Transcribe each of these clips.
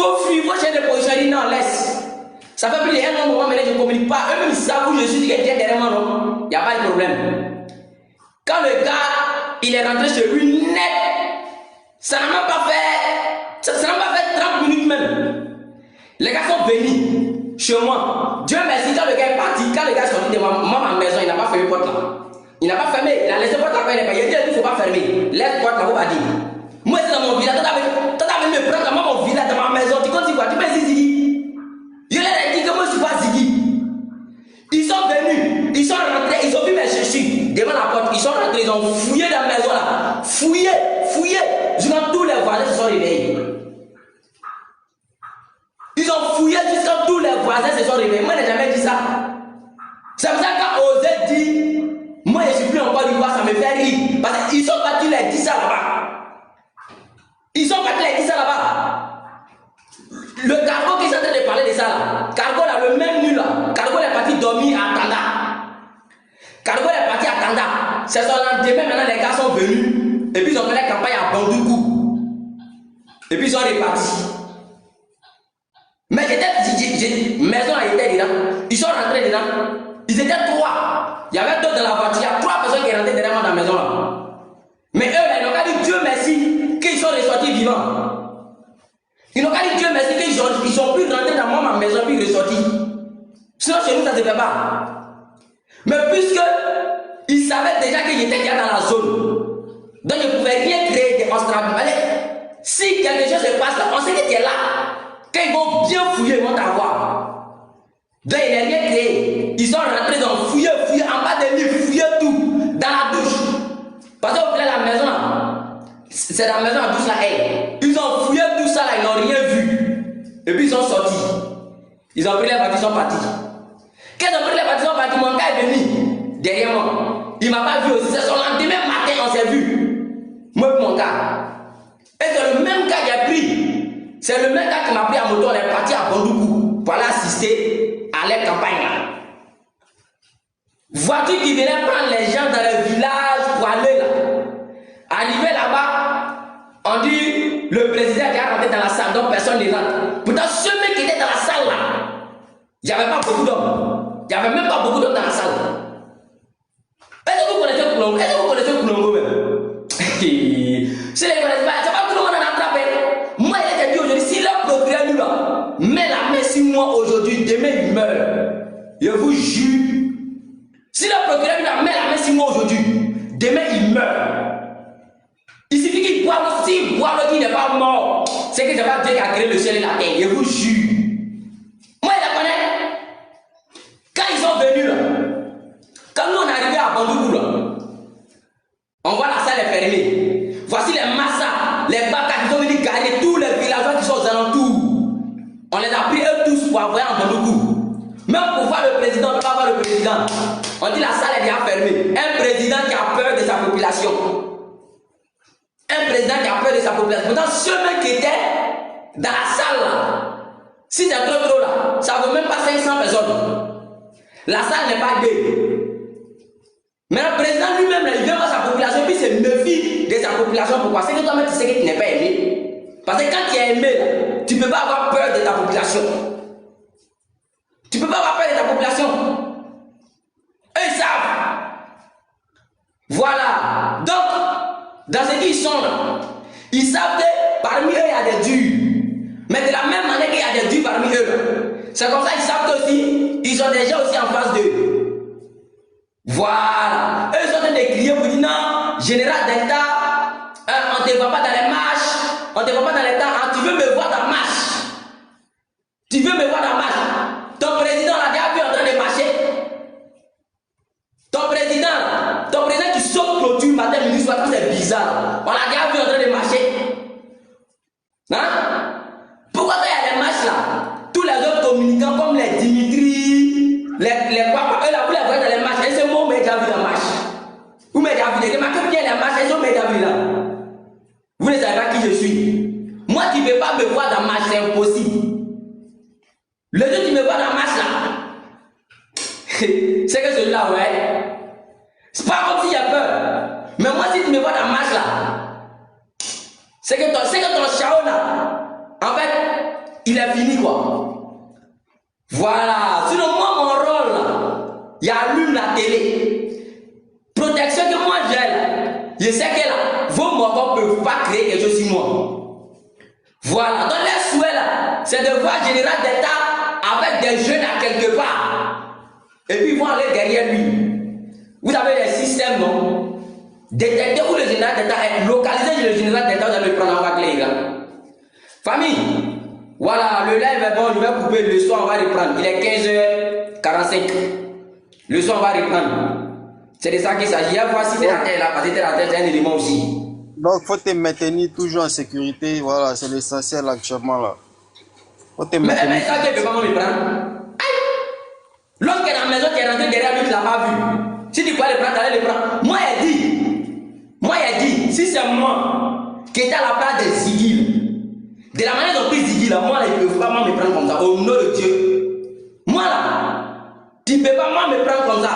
faut fuir, faut changer de position. Il dit non, laisse. Ça fait plus de un moment maintenant, je ne communique pas. Eux-mêmes, ils savent où je suis, que derrière moi, non. Il n'y a pas de problème. Quand le gars, il est rentré chez lui net, ça n'a même pas fait 30 minutes même. Les gars sont venus chez moi. Dieu merci, quand le gars est parti, quand le gars est sorti de moi, ma maison, il n'a pas fermé la porte là. Il n'a pas fermé, il a laissé la porte là. Il a dit, il ne faut pas fermer. Laisse la porte là, on va dire. Moi, c'est dans mon village. Toi, t'as me prendre dans mon village, dans ma maison. Tu comptes quoi? Tu m'as dit Ziggy. Je leur ai dit que moi, je ne suis pas Ziggy. Ils sont venus, ils sont rentrés, ils ont vu mes chaussures devant la porte. Ils sont rentrés, ils ont fouillé dans la maison là. Fouillé. Jusqu'à tous les voisins se sont réveillés. Ils ont fouillé jusqu'à tous les voisins se sont réveillés. Moi, je n'ai jamais dit ça. C'est pour ça qu'on osait dire, moi, je ne suis plus en Côte d'Ivoire, ça me fait rire. Parce qu'ils sont partis les 10 ça là-bas. Ils sont partis les 10 ça là-bas. Le cargo qui est en train de parler de ça là, cargo là, le même nu là, cargo est parti dormir à Tanda. Cargo est parti à Tanda. C'est son lendemain, maintenant les gars sont venus. Et puis ils ont fait la campagne à Bandoukou. Et puis ils sont repartis. Mais maison là, ils étaient dedans. Ils sont rentrés dedans. Ils étaient 3. Il y avait 2 dans la voiture. Il y a 3 personnes qui rentraient derrière moi dans la maison là. Mais eux là, ils n'ont pas dit Dieu merci qu'ils sont ressortis vivants. Ils n'ont pas dit Dieu merci qu'ils sont plus rentrés dans ma maison puis ressortis. Sinon chez nous ça ne se fait pas. Mais puisque ils savaient déjà qu'ils étaient déjà dans la zone, donc ils ne pouvaient rien créer de extraordinaire. Si quelque chose se passe là, on sait que tu es là. Quand ils vont bien fouiller, ils vont t'avoir. Donc ils n'ont rien créé. Ils sont rentrés dans fouiller, en bas des lits, fouiller tout, dans la douche. Parce que la maison là, c'est la maison à douche là, ils ont fouillé tout ça là, ils n'ont rien vu. Et puis ils sont sortis. Ils ont pris les voitures, ils sont partis. Quand ils ont pris les voitures, ils sont partis, mon gars est venu derrière moi. Il ne m'a pas vu aussi. C'est son lendemain matin, on s'est vu. Moi et mon gars. Et c'est le même gars qui a pris. C'est le même gars qui m'a pris à moto. On est parti à Bandoukou pour aller assister à la campagne là. Voiture qui venait prendre les gens dans le village pour aller là. Arrivé là-bas, on dit le président qui a rentré dans la salle, donc personne ne rentre. Pourtant, ceux qui étaient dans la salle là, il n'y avait pas beaucoup d'hommes. Il n'y avait même pas beaucoup d'hommes dans la salle. Est-ce que vous connaissez Koulongo? Est-ce que vous connaissez Koulongo même? Si les connaissez pas, c'est pas tout le monde en a attrapé. Moi, il a dit aujourd'hui, si le procureur lui là, met la main sur moi aujourd'hui, demain il meurt. Je vous jure. Si le procureur lui là, met la main sur moi aujourd'hui, demain il meurt. Il suffit qu'il boive aussi, boive qu'il n'est pas mort. C'est que c'est pas Dieu qui a créé le ciel et la terre, je vous jure. Moi, je la connais. Quand ils sont venus là, quand nous on est arrivé à Bandoukou là, on voit la salle est fermée. Voici les massas, les bacs qui sont venus garer tous les villageois qui sont aux alentours. On les a pris eux tous pour envoyer en Bandoukou. Même pour voir le président, on ne peut pas voir le président. On dit la salle est déjà fermée. Un président qui a peur de sa population. Un président qui a peur de sa population. Pourtant, ceux qui étaient dans la salle là, si c'est trop là, ça ne vaut même pas 500 personnes. La salle n'est pas gaie. Mais le président lui-même, il vient voir sa population et puis il se méfie de sa population. Pourquoi? C'est que toi-même, tu sais que tu n'es pas aimé. Parce que quand tu es aimé, là, tu ne peux pas avoir peur de ta population. Tu ne peux pas avoir peur de ta population. Eux, ils savent. Voilà. Donc, dans ce qu'ils sont là, ils savent que parmi eux, il y a des durs. Mais de la même manière qu'il y a des durs parmi eux, c'est comme ça qu'ils savent aussi, ils ont des gens aussi en face d'eux. Voilà. Eux, ils sont en train de crier pour dire non, général Delta, on ne te voit pas dans les marches, on ne te voit pas dans les temps, tu veux me voir dans la marche. Tu veux me voir dans la marche. Ton président l'a déjà vu en train de marcher. Ton président qui saute clôture matin, midi, soir, c'est bizarre. On l'a déjà vu en train de marcher. Hein? Pourquoi il y a les marches là? Tous les autres communicants comme les Dimitri, les papas, eux là, vous les voyez dans les marches, et ce mot m'est déjà vu dans la marche. Vous m'avez déjà vu, remarquez bien les marches, et ce mot m'est déjà vu là. Vous ne savez pas qui je suis. Moi, tu ne peux pas me voir dans la marche, c'est impossible. Le jour où tu me vois dans la marche là, c'est que celui-là, ouais. C'est pas comme s'il y a peur. Mais moi, si tu me vois dans la marche là, c'est que ton chao là, en fait, il est fini quoi. Voilà. Sinon, moi, mon rôle, là, il allume la télé. Protection que moi j'ai là. Je sais que là, vos morts ne peuvent pas créer quelque chose sur moi. Voilà. Dans les souhaits là, c'est de voir général d'État avec des jeunes à quelque part. Et puis ils vont aller derrière lui. Vous avez des systèmes, non? Détecter où le général d'État est. Localiser le général d'État, vous allez le prendre en vague, les gars. Famille. Voilà, le live est bon, je vais couper, le soir on va reprendre. Il est 15h45. Le soir on va reprendre. C'est de ça qu'il s'agit. Voici tes terre là, parce que la terre c'est un élément aussi. Donc il faut te maintenir toujours en sécurité, voilà, c'est l'essentiel actuellement là. Faut te maintenir. Mais ça ne peut pas me prendre. L'autre qui est dans la maison qui est rentré derrière lui, tu ne l'as pas vu. Si tu peux le prendre, allez le prendre. Moi il dit, si c'est moi qui étais à la place de Ziggy, de la manière dont pris Ziggy là, moi là, il ne peut pas me prendre comme ça, au nom de Dieu. Moi là, tu ne peux pas me prendre comme ça.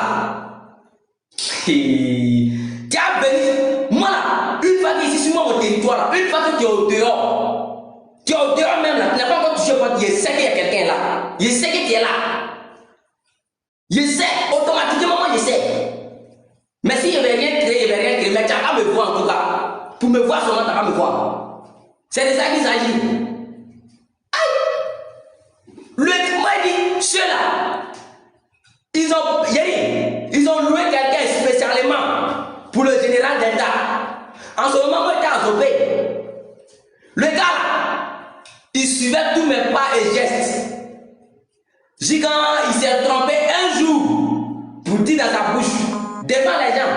Tu as béni. Moi là, une fois que ici sur mon territoire là, une fois que tu es au dehors même là, tu n'as pas encore touché au porte, je sais qu'il y a quelqu'un là. Je sais que tu es là. Je sais, automatiquement moi je sais. Mais si je ne vais rien créer, mais tu n'as pas me voir en tout cas. Pour me voir seulement, tu n'as pas me voir. C'est de ça qu'il s'agit. Moi il dit, ceux-là, ils ont loué quelqu'un spécialement pour le général d'État. En ce moment, moi j'étais à Zopé. Le gars là, il suivait tous mes pas et gestes. Quand il s'est trompé un jour pour dire dans sa bouche, devant les gens,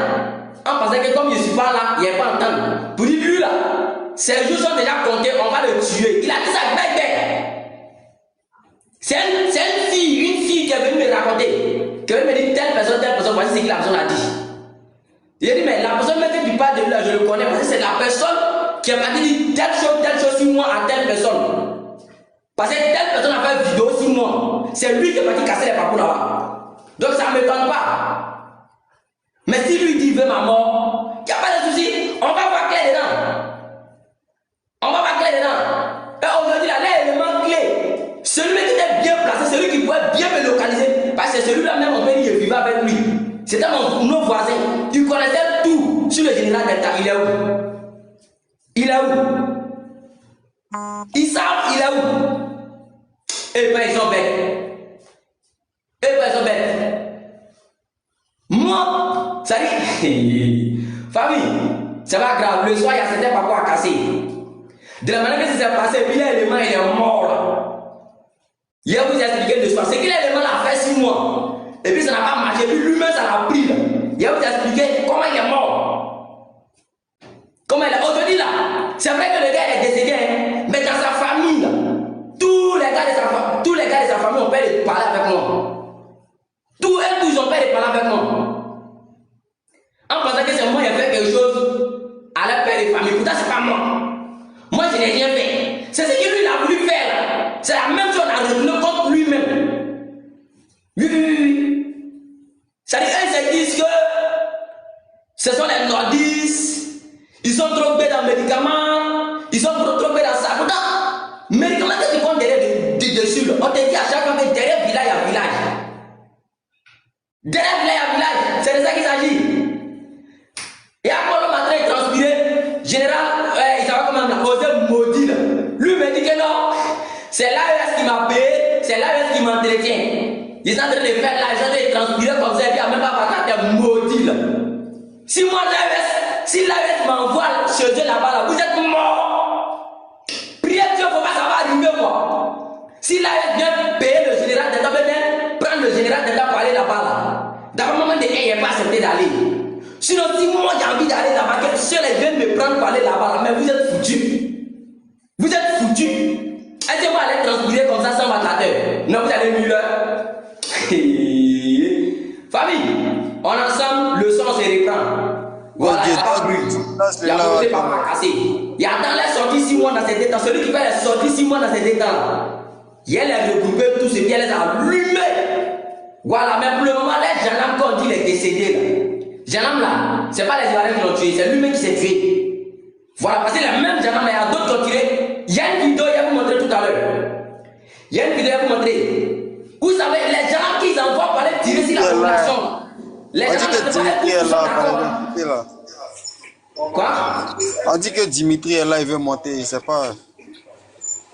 en pensant que comme je ne suis pas là, il n'est pas entendu. Pour dire lui là, ses jours sont déjà comptés, on va le tuer. Il a dit ça bête. C'est une fille qui est venue me raconter, qui est venue me dire telle personne, voici ce que la personne a dit. Il a dit, mais la personne, même que tu parles de lui là, je le connais, parce que c'est la personne qui a dit telle chose sur moi à telle personne. Parce que telle personne a fait une vidéo sur moi. C'est lui qui est parti casser les papous là-bas. Donc ça ne m'étonne pas. Mais si lui dit veut ma mort, il n'y a pas de souci. On va voir clair dedans. Et aujourd'hui, là, l'élément clé, celui qui était bien placé, celui qui pouvait bien me localiser, parce que celui-là même, on peut dire, je vivais avec lui. C'était nos voisins. Il connaissait tout sur le général d'État. Il est où? Ils savent, il est où? Et ben ils sont bêtes. Moi, ça dit, famille, c'est pas grave. Le soir, il y a certains papas à casser. De la manière que ça s'est passé, puis l'élément, il est mort là. Il a vous expliqué le soir. C'est que l'élément l'a fait 6 mois. Et puis ça n'a pas marché. Puis lui-même, ça l'a pris là. Il a vous expliqué comment il est mort. Aujourd'hui là, c'est vrai que le gars est décédé, hein, mais dans sa famille là, tous les gars de sa famille ont peur de parler avec moi. Tous ils ont peur de parler avec moi. En pensant que c'est moi qui ai fait quelque chose à la père de famille. Pourtant, c'est pas moi. Moi, je n'ai rien fait. C'est ce que lui il a voulu faire. C'est la même chose à retourner contre lui-même. Oui. C'est-à-dire, ils se disent que ce sont les nordistes. Ils sont trompés dans les médicaments. Ils sont trompés dans ça. Pourtant, médicaments qui font derrière dessus. On te dit à chaque fois que derrière village à village. Derrière village à village. C'est de ça qu'il s'agit. Et après le matin, il transpirait. Général, il savait comment il a osé maudit. Lui me dit que non. C'est l'AES qui m'a payé. C'est l'AES qui m'entretient. Ils sont en train de faire l'argent et transpirer comme ça. Et puis, il n'y a même pas de maudit. Si moi, l'AES m'envoie chez eux là-bas, là, vous êtes mort. Priez Dieu, faut pas ça va arriver quoi. Si l'AES vient payer le général d'État, prendre le général d'État pour aller là-bas, là. D'abord, moment donné, il n'est pas accepté d'aller. Sinon, si moi j'ai envie d'aller là-bas, que ceux qui viennent me prendre pour aller là-bas, là, mais vous êtes foutus. Vous êtes foutus. Est-ce que vous allez transpirer comme ça sans matadeur? Non, vous allez mieux. Famille, on ensemble, le son se reprend. Voilà, il n'y a pas de bruit. Il y a beaucoup de papas cassés. Il y a dans les sorties 6 mois dans ces détents. Celui qui fait les sorties 6 mois dans ces détents, il a regroupé tout ce qui les a allumés. Voilà, mais pour le moment, les gendarmes, quand il est décédé, là. Gendarmes là, c'est pas les Ivoiriens qui l'ont tué, c'est lui-même qui s'est tué. Voilà, parce que les mêmes gendarmes, il y a d'autres qui ont tiré. Il y a une vidéo, il va vous montrer tout à l'heure. Il y a une vidéo à vous montrer. Vous savez, les gens qu'ils envoient pour aller tirer sur la population. Les gens On dit que Dimitri est là, par là. Quoi? On dit que Dimitri est là, il veut monter, il sait pas.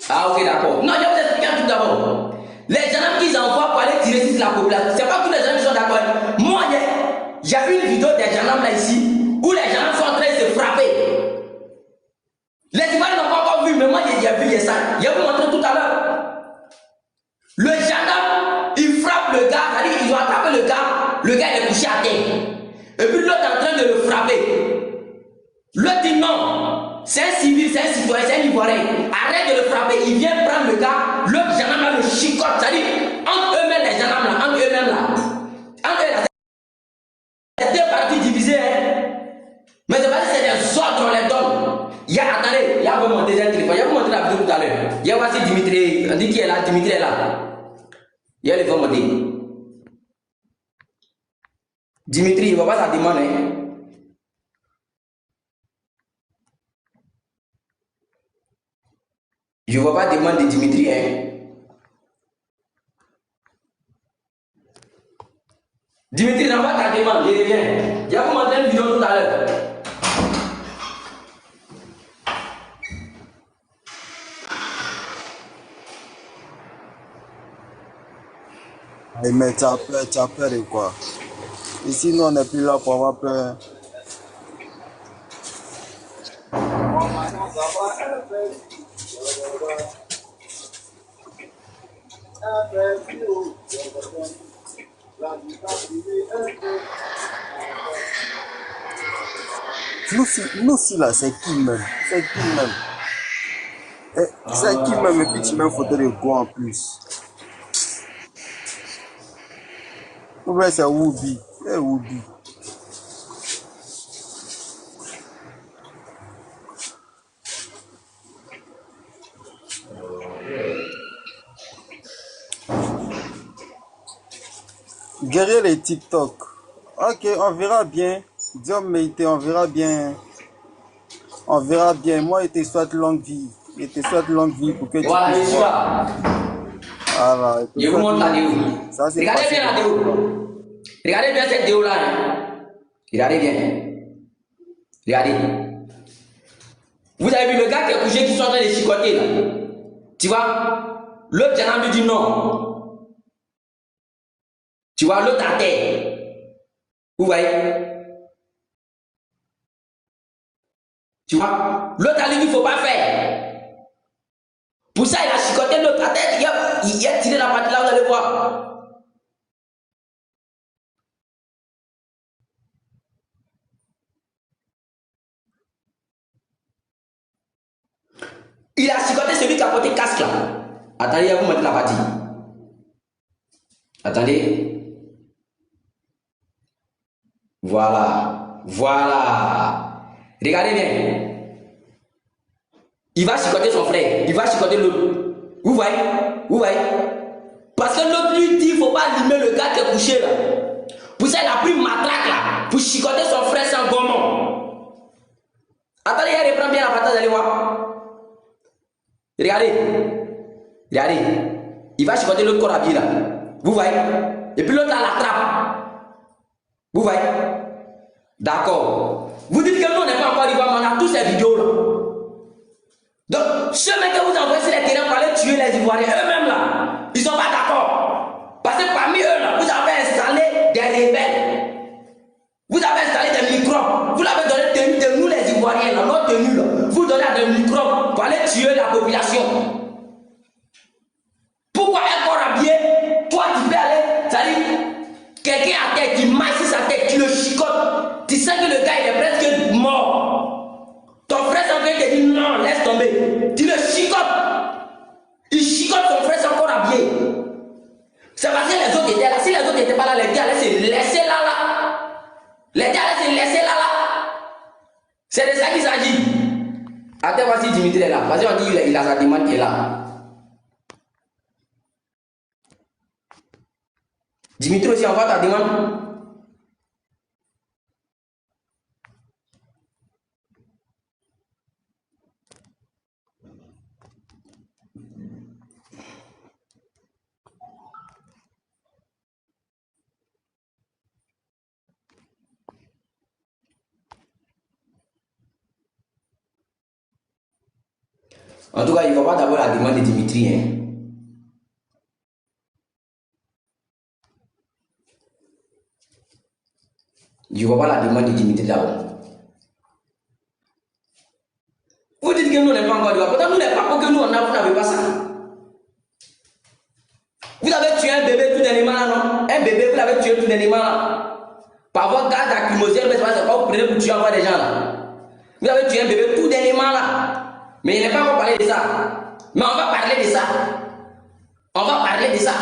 Ah ok, d'accord. Non, je vais vous expliquer un truc d'abord. Les gens qu'ils envoient pour aller tirer sur la population, c'est pas tous les gens qui sont d'accord. Moi, il y a une vidéo des gendarmes là ici, où les gendarmes sont en train de se frapper. Les Ivoiriens n'ont pas encore vu, mais moi j'ai vu ça. Je vais vous montrer tout à l'heure. Le gendarme, il frappe le gars, c'est-à-dire qu'il doit attraper le gars il est couché à terre. Et puis l'autre est en train de le frapper. L'autre dit non, c'est un civil, c'est un citoyen, c'est un Ivoirien. Arrête de le frapper, il vient prendre le gars, l'autre gendarme là le chicote, c'est-à-dire entre eux-mêmes les gendarmes là, entre eux-mêmes là. Entre eux là, c'est deux parties divisées, hein. Mais c'est pas que c'est des ordres, on les donne. Attendez, il y a mon deuxième téléphone, je vais vous montrer la vidéo tout à l'heure. Il y a voici Dimitri, on dit qui est là, Dimitri est là. Il y a le fond monter. Dimitri, il va pas sa demande, hein. Je ne vois pas demande de Dimitri, hein. Dimitri, n'envoie ta demande, je reviens. Je vais vous montrer une vidéo tout à l'heure. Mais tu as peur de quoi? Ici, nous, on n'est plus là pour avoir peur. Nous, si là, c'est qui même? C'est qui même? C'est qui même? Et puis tu mets une photo de quoi en plus? Ouais, c'est Woubi. C'est Woubi. Guerrier les TikTok. Ok, on verra bien. Diom Meite, on verra bien. On verra bien. Moi, il te souhaite longue vie. Il te souhaite longue vie pour que tu voilà, puisses je suis là. Voilà. Je vous montre la vidéo. Ça, c'est Regardez bien la vidéo. Regardez bien cette vidéo là. Hein. Regardez bien. Regardez. Vous avez vu le gars qui est couché qui sont en train de chicoter là. Tu vois? L'autre gendarme lui dit non. Tu vois, l'autre à terre. Vous voyez? Tu vois? L'autre a dit qu'il ne faut pas faire. Pour ça, il a chicoté l'autre à terre. Il a tiré la partie là, vous allez voir. Il a chicoté celui qui a porté casque là. Attendez, je vais vous montrer la partie. Attendez. Voilà. Voilà. Regardez bien. Il va chicoter son frère. Il va chicoter l'autre. Vous voyez? Vous voyez? Parce que l'autre lui dit il ne faut pas allumer le gars qui est couché là. Pour ça, il a pris matraque là. Pour chicoter son frère sans gommon. Attendez, il reprend bien la partie, vous allez voir. Regardez. Regardez. Il va chicoter l'autre corps habillé là. Vous voyez? Et puis l'autre là l'attrape. Vous voyez? D'accord. Vous dites que nous on n'est pas encore arrivé, mais on a tous ces vidéos là. Donc, ceux que vous envoyez sur les terrains pour aller tuer les Ivoiriens, eux-mêmes là, ils ne sont pas d'accord. Parce que parmi eux là, vous avez installé des rebelles. Vous avez installé des microbes. Vous l'avez donné tenue de nous les Ivoiriens là, notre tenue là. Vous donnez à des microbes pour aller tuer la population. Pourquoi un corps habillé, toi tu peux aller, c'est-à-dire quelqu'un à terre qui maille sur sa tête, qui le chicote, tu sais que le gars il est presque mort. Ton frère s'en vient te dit non, laisse tomber. Tu le chicotes. Il chicote son frère sans corps habillé. C'est parce que les autres étaient là. Si les autres n'étaient pas là, les gars allaient se laisser là. Les gars allaient se laisser là. C'est de ça qu'il s'agit. Attends, voici Dimitri est là. Parce qu'on dit il a sa demande qui est là. Dimitri aussi envoie ta demande. En tout cas, il ne faut pas d'abord la demande de Dimitri. Hein. Je ne vois pas la demande de Dimitri d'abord. Vous dites que nous n'avons pas encore de pourtant nous n'avons pas que nous on n'avez pas ça. Vous avez tué un bébé tout dernièrement là, non? Un bébé, vous l'avez tué tout dernièrement là. Par votre gaz lacrymogène, mais c'est pas vous prenez pour tuer encore des gens là. Vous avez tué un bébé tout dernièrement là. Mais il n'est pas encore parlé de ça. Mais on va parler de ça. On va parler de ça.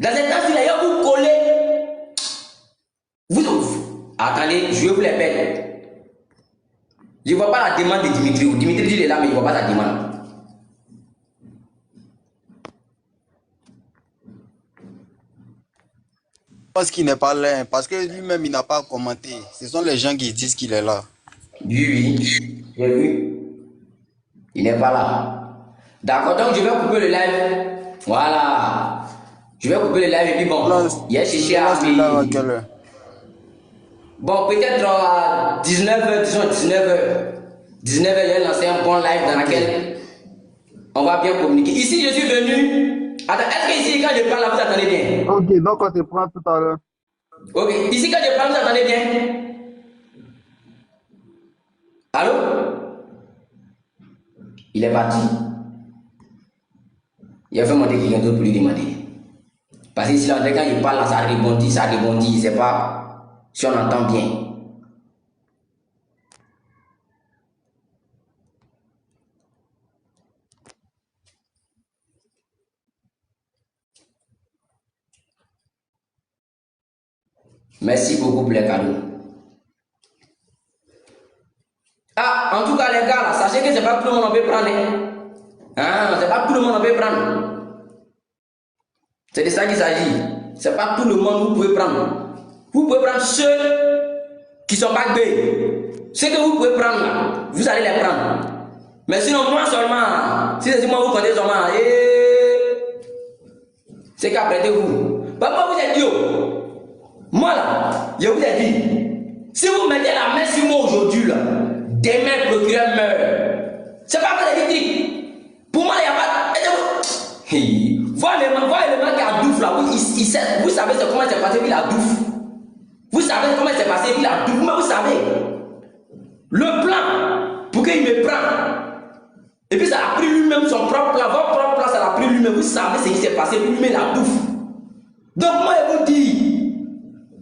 Dans cet temps-là, vous collez. Vous. Attendez, je vais vous les faire. Je ne vois pas la demande de Dimitri. Dimitri dit est là, mais il ne voit pas la demande. Parce qu'il n'est pas là, parce que lui-même il n'a pas commenté. Ce sont les gens qui disent qu'il est là. Oui, j'ai vu. Il n'est pas là. D'accord, donc je vais couper le live. Voilà. Je vais couper le live et puis bon. Il y a cherché à bon, peut-être à 19h, disons 19h. 19h, il a lancé un bon live dans lequel on va bien communiquer. Ici, je suis venu. Attends, est-ce que ici, quand je parle, vous attendez bien? Ok, donc on se prend tout à l'heure. Ok, ici, quand je parle, vous attendez bien? Allô? Il est parti. Il a fait monter quelqu'un d'autre pour lui demander. Parce que si là, quand il parle, là, ça rebondit, il ne sait pas si on entend bien. Merci beaucoup pour les cadeaux. Ah, en tout cas, les gars, là, sachez que c'est pas tout le monde on peut prendre. Hein, c'est pas tout le monde on peut prendre. C'est de ça qu'il s'agit. C'est pas tout le monde que vous pouvez prendre. Vous pouvez prendre ceux qui sont pas gays. Ceux que vous pouvez prendre là, vous allez les prendre. Mais sinon, moi seulement, si c'est moi vous comptez seulement, c'est qu'après vous. Papa vous êtes idiot. Moi là, je vous ai dit, si vous mettez la main sur moi aujourd'hui là, demain le procureur meurt. C'est pas que les vitrines. Pour moi, il n'y a pas de. Voilà le man qui a douf là, vous savez comment c'est passé, puis la douf. Vous savez comment c'est passé, puis la douf, mais vous savez. Le plan, pour qu'il me prenne. Et puis ça a pris lui-même son propre plan, votre propre plan, ça l'a pris lui-même. Vous savez ce qui s'est passé, puis lui-même la douf. Donc moi, je vous dis.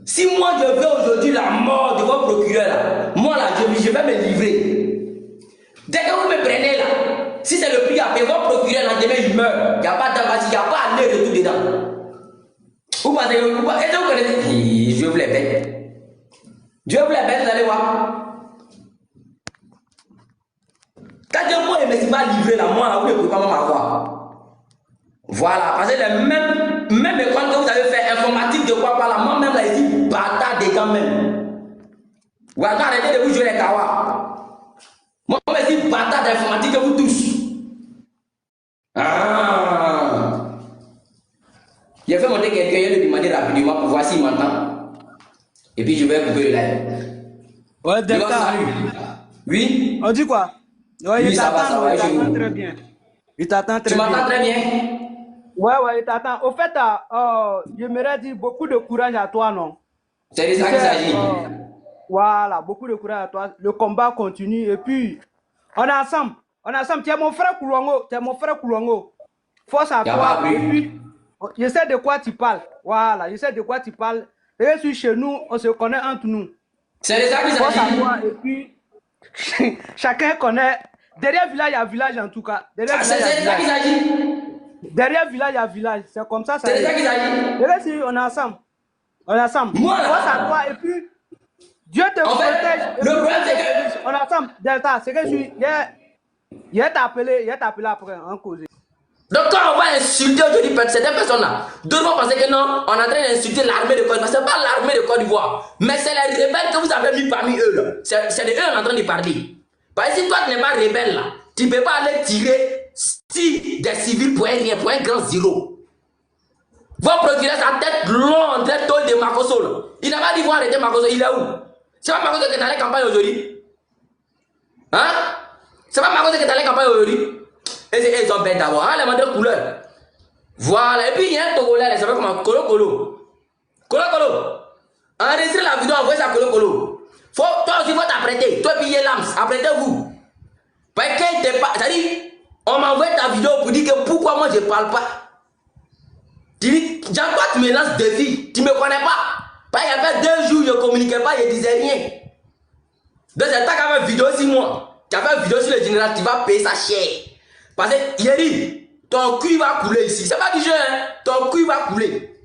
Si moi je veux aujourd'hui la mort de votre procureur là, moi là je vais me livrer. Dès que vous me prenez là, si c'est le prix à payer, votre procureur là demain il meurt. Il n'y a pas d'ambassade, il n'y a pas aller-retour dedans. Vous pensez que vous connaissez? Je vais vous les bêtes. Je vais vous les bêtes, vous allez voir. Quand moi je ne me suis pas livré là, moi là, vous ne pouvez pas m'avoir. Voilà, parce que les mêmes écoles que vous avez fait informatique de quoi par là, moi-même là, ici, bâtard des gars même. Voilà, arrêtez de vous jouer les kawas. Moi, je suis bâtard d'informatique que vous tous. Ah. J'ai fait monter quelqu'un, je lui demander rapidement pour voir s'il m'entend. Et puis je vais couper le live. Ouais, Delta. Oui. On dit quoi? Ouais, oui, il t'attend, il t'attend très bien. Il t'attend très bien. Tu m'entends très bien? Ouais, il t'attend. Au fait, j'aimerais dire beaucoup de courage à toi, non? C'est de ça qu'il s'agit. Voilà, beaucoup de courage à toi. Le combat continue et puis, on est ensemble. On est ensemble. Tu es mon frère Koulouango. Tu es mon frère Koulouango. Force à toi. Et puis, je sais de quoi tu parles. Voilà, je sais de quoi tu parles. Et je suis chez nous, on se connaît entre nous. C'est de ça qu'il s'agit. Force à toi et puis, chacun connaît. Derrière village, il y a village en tout cas. C'est de ça qu'il s'agit. Derrière village, il y a village. C'est comme ça. C'est de ça qu'il s'agit. On est ensemble. On est ensemble. Moi, force à toi et puis, Dieu te protège. Le problème, c'est que. On est ensemble. Delta, c'est que je suis. Il a t'appelé après, en cause. Donc quand on va insulter aujourd'hui certaines personnes-là, d'autres vont penser que non, on est en train d'insulter l'armée de Côte d'Ivoire. Ce n'est pas l'armée de Côte d'Ivoire, mais c'est les rebelles que vous avez mis parmi eux là. C'est de eux qu'on est en train de parler. Parce que si toi tu n'es pas rebelle là, tu ne peux pas aller tirer si des civils pour un rien, pour un grand zéro. Votre procureur, sa tête longue, tête tôle de Makoso là. Il n'a pas dit vous arrêter Makoso, il est où? C'est pas Makoso qui est dans la campagne aujourd'hui? Hein? C'est pas Makoso qui est dans la campagne aujourd'hui? Et ils ont bête d'abord. On les montre de couleur. Voilà. Et puis il y a un Togolais, ça s'appelle comment? Kolo Kolo. Kolo Kolo. Enregistrez la vidéo, envoyez ça à Kolo Kolo. Toi aussi, faut t'apprêter. Toi, puis Lams, apprêtez-vous. Parce que t'es pas. C'est-à-dire, on m'envoie ta vidéo pour dire que pourquoi moi je parle pas. Tu dis, Jean, toi tu me lances défi, tu me connais pas. Parce qu'il y avait 2 jours, je ne communiquais pas, je disais rien. Donc c'est toi qui avais une vidéo sur moi. Tu avais une vidéo sur le général, tu vas payer ça cher. Parce que, il dit, ton cul va couler ici. C'est pas du jeu, hein. Ton cul va couler.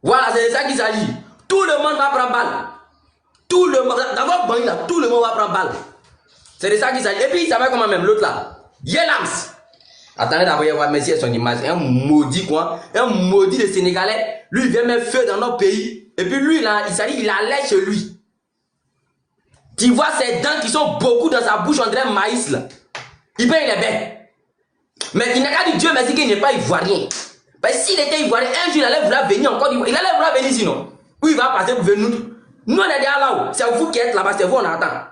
Voilà, c'est de ça qu'il s'agit. Tout le monde va prendre balle. Tout le monde, d'abord, bon, là, tout le monde va prendre balle. C'est de ça qu'il s'agit. Et puis, il savait comment même l'autre là. Yelams. Attendez d'abord, il va mettre son image. Un maudit quoi. Un maudit de Sénégalais. Lui, il vient mettre feu dans notre pays. Et puis lui, là, il allait chez lui. Tu vois ses dents qui sont beaucoup dans sa bouche, on dirait maïs là. Il peint les bêtes. Mais il n'a qu'à dire Dieu merci qu'il n'est pas ivoirien. Parce que s'il était ivoirien, un jour il allait vouloir venir encore. Il allait vouloir venir sinon. Où il va passer pour venir nous. Nous on est déjà là-haut. C'est vous qui êtes là-bas, c'est vous on attend.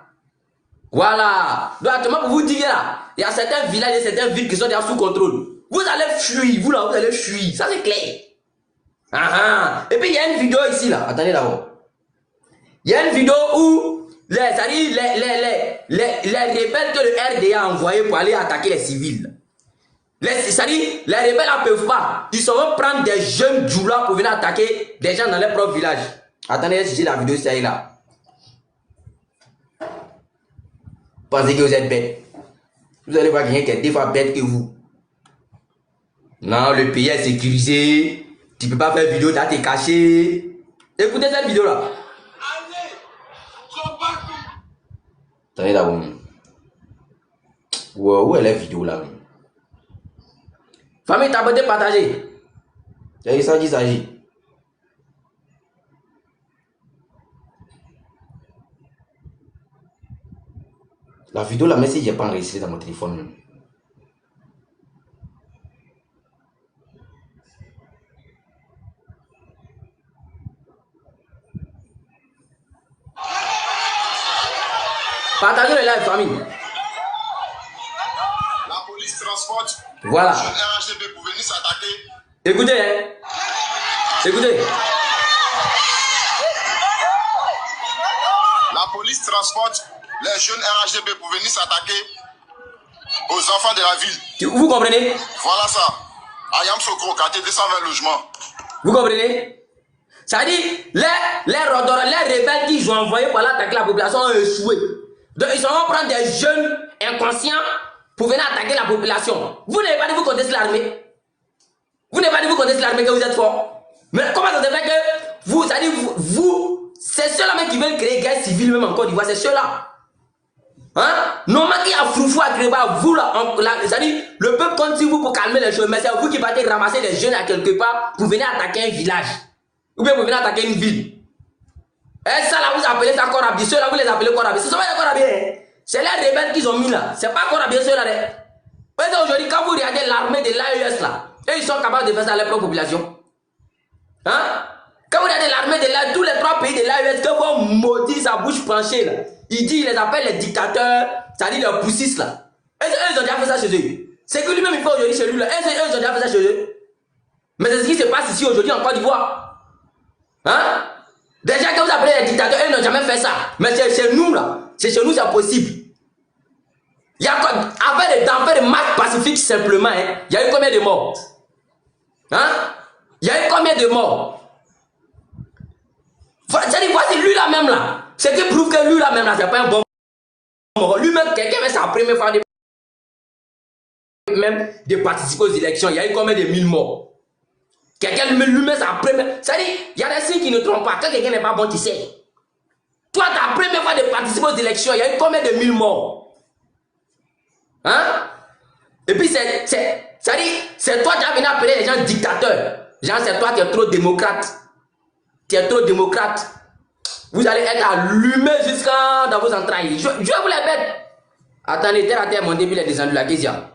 Voilà. Donc actuellement pour vous dire là, il y a certains villages et certaines villes qui sont déjà sous contrôle. Vous allez fuir, vous là, vous allez fuir. Ça c'est clair. Et puis il y a une vidéo ici là. Attendez d'abord. Il y a une vidéo où les rebelles que le RDA a envoyé pour aller attaquer les civils. Les rebelles ne peuvent pas. Ils sauront prendre des jeunes djoulas pour venir attaquer des gens dans leur propre village. Attendez, si la vidéo c'est là. Pensez que vous êtes bête. Vous allez voir quelqu'un qui est 2 fois bête que vous. Non, le pays est sécurisé. Tu ne peux pas faire vidéo, tu as été caché. Écoutez cette vidéo là. Attendez d'abord. Où est la vidéo là? Famille, t'abonnez, partagez. C'est ça qu'il s'agit. La vidéo là, mais si je n'ai pas enregistré dans mon téléphone. Partagez le live, famille. La police transporte. Voilà. RHDP pour venir s'attaquer. Écoutez, hein. Écoutez. La police transporte les jeunes RHDP pour venir s'attaquer aux enfants de la ville. Vous comprenez? Voilà ça. Ayam Sokro, quartier 220 logements. Vous comprenez? Ça dit, les rebelles qui ont envoyé pour attaquer la population ont échoué. Donc ils vont prendre des jeunes inconscients pour venir attaquer la population. Vous n'avez pas dit vous contestez l'armée. Vous n'avez pas dit vous contestez l'armée que vous êtes fort. Mais comment ça se fait que vous, ça dit vous, c'est ceux-là même qui veulent créer guerre civile même en Côte d'Ivoire, c'est ceux-là. Hein? Normalement qui a froufou à créer, vous là, c'est-à-dire le peuple compte sur vous pour calmer les choses, mais c'est vous qui partez ramasser des jeunes à quelque part pour venir attaquer un village. Ou bien pour venir attaquer une ville. Et ça là, vous appelez ça Korabi. Ceux-là, vous les appelez Korabi. Ce sont pas les Korabi. C'est les rebelles qu'ils ont mis là. C'est pas Korabi, ceux-là. Aujourd'hui, quand vous regardez l'armée de l'AES là, et ils sont capables de faire ça à leur propre population. Hein? Quand vous regardez l'armée de l'AES, tous les 3 pays de l'AES, que vous maudit sa bouche penchée là, il dit, il les appelle les dictateurs, c'est-à-dire les poussistes là. Et eux, ils ont déjà fait ça chez eux. C'est que lui-même, il fait aujourd'hui chez lui là. Et eux, ils ont déjà fait ça chez eux. Mais c'est ce qui se passe ici aujourd'hui en Côte d'Ivoire. Hein? Déjà que vous appelez les dictateurs, eux n'ont jamais fait ça. Mais c'est chez nous là. C'est chez nous, c'est possible. Il y a avec des marques pacifiques simplement, hein, il y a eu combien de morts? Hein? Il y a eu combien de morts? C'est-à-dire, voici lui là même là. Ce qui prouve que lui là même là, c'est pas un bon mort. Lui-même, quelqu'un fait sa première fois de participer aux élections. Il y a eu combien de 1000 morts? Quelqu'un lui-même sa première. C'est-à-dire, il y a des signes qui ne trompent pas. Quand quelqu'un n'est pas bon, tu sais. Toi, ta première fois de participer aux élections, il y a eu combien de 1000 morts? Hein? Et puis, c'est toi qui as venu appeler les gens dictateurs. Genre, c'est toi qui es trop démocrate. Tu es trop démocrate. Vous allez être allumé jusqu'à dans vos entrailles. Je vais vous les mettre. Attendez, terre à terre, mon début est descendu la Kézia.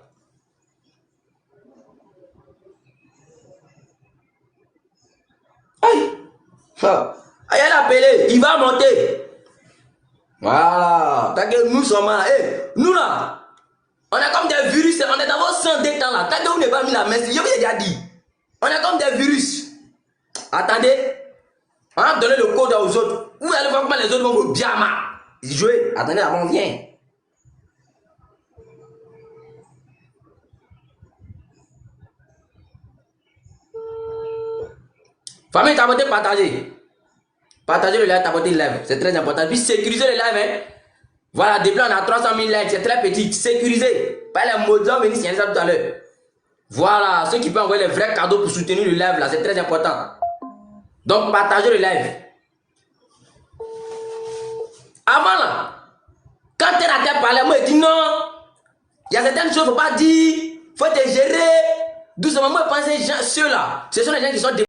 Aïe! Aïe, elle a appelé, il va monter. Voilà. Parce que nous sommes là. Hey, nous là, on est comme des virus, on est dans vos sans des temps là. Tant que vous n'avez pas mis la main, je vous ai déjà dit. On est comme des virus. Attendez. On a donné le code aux autres. Vous allez voir comment les autres vont vous bien jouer. Attendez, avant on vient. Famille, t'abonnez, partagez. Partagez le live, t'abonnez le live. C'est très important. Puis sécurisez le live. Hein. Voilà, depuis on a 300 000 likes. C'est très petit. Sécurisez. Pas les mots d'homme, venir signaler ça tout à l'heure. Voilà, ceux qui peuvent envoyer les vrais cadeaux pour soutenir le live là, c'est très important. Donc, partagez le live. Avant là, quand tu es à terre parler, moi je dis non. Il y a certaines choses, il ne faut pas dire. Il faut te gérer. Doucement, moi je pense que ceux là, ce sont les gens qui sont